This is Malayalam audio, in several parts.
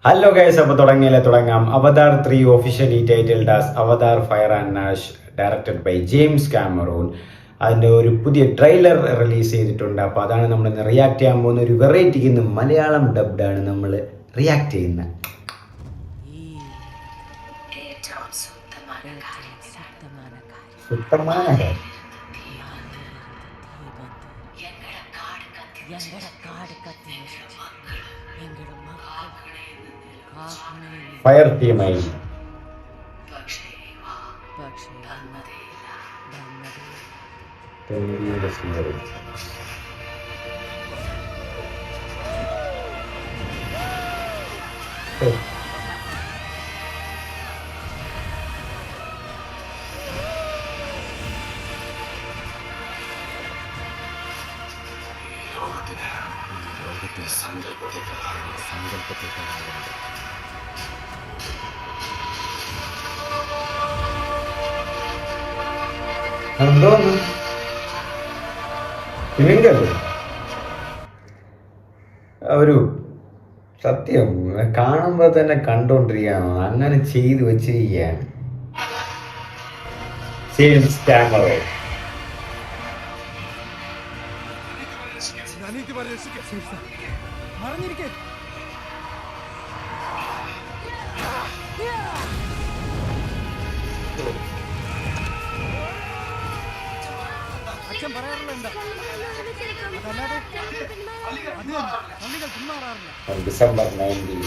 ഹലോ ഗൈസ്, അപ്പോൾ തുടങ്ങാം. Avatar 3 officially titled as Avatar Fire and Ash, directed by James Cameron. അതിൻ്റെ ഒരു പുതിയ ട്രെയിലർ റിലീസ് ചെയ്തിട്ടുണ്ട്. അപ്പോൾ അതാണ് നമ്മൾ ഇന്ന് റിയാക്ട് ചെയ്യാൻ പോകുന്ന ഒരു വെറൈറ്റിക്ക്. ഇന്ന് മലയാളം ഡബ്ഡാണ് നമ്മൾ റിയാക്ട് ചെയ്യുന്നത്. ഫയർ ടീമായി എന്തോന്ന് ഇവങ്കല്ലേ ഒരു സത്യം കാണുമ്പോൾ തന്നെ കണ്ടോണ്ടിരിക്കുകയാണ്. അങ്ങനെ ചെയ്തു വെച്ചിരിക്കുകയാണ് ജെയിംസ് കാമറൂൺ. അച്ഛൻ പറയാറില്ല ഡിസംബർ 19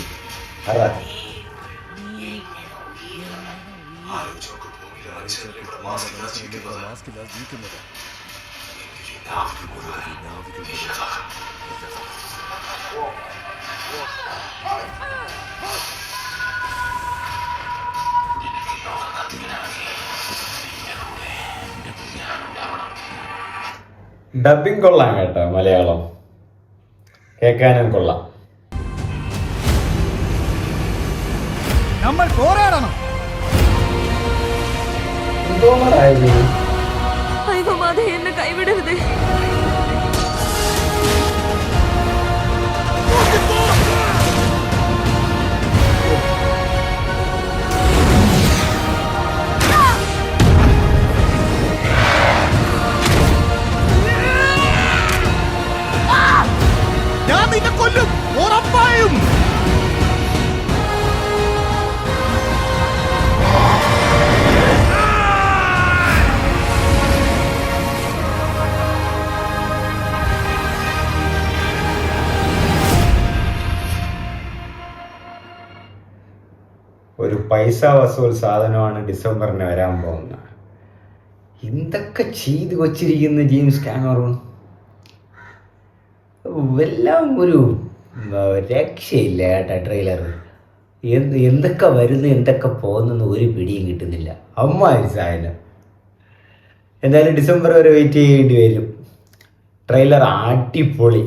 ഡബിങ് കൊള്ളാം കേട്ടോ, മലയാളം കേൾക്കാനും കൊള്ളാം. നമ്മൾ പോരാടണം. എന്നെ കൈവിടരുത്. ഞാൻ നിന്നെ കൊല്ലും, ഉറപ്പായും. ഒരു പൈസ വസൂൽ സാധനമാണ് ഡിസംബറിന് വരാൻ പോകുന്നത്. എന്തൊക്കെ ചെയ്തു വച്ചിരിക്കുന്നു ജെയിംസ് കാമറൂൺ. എല്ലാം ഒരു രക്ഷയില്ല കേട്ടോ. ട്രെയിലർ എന്തൊക്കെ വരുന്നു എന്തൊക്കെ പോകുന്നെന്ന് ഒരു പിടിയും കിട്ടുന്നില്ല. അമ്മാതിരി സാധനം. എന്തായാലും ഡിസംബർ വരെ വെയിറ്റ് ചെയ്യേണ്ടി വരും. ട്രെയിലർ അടിപൊളി.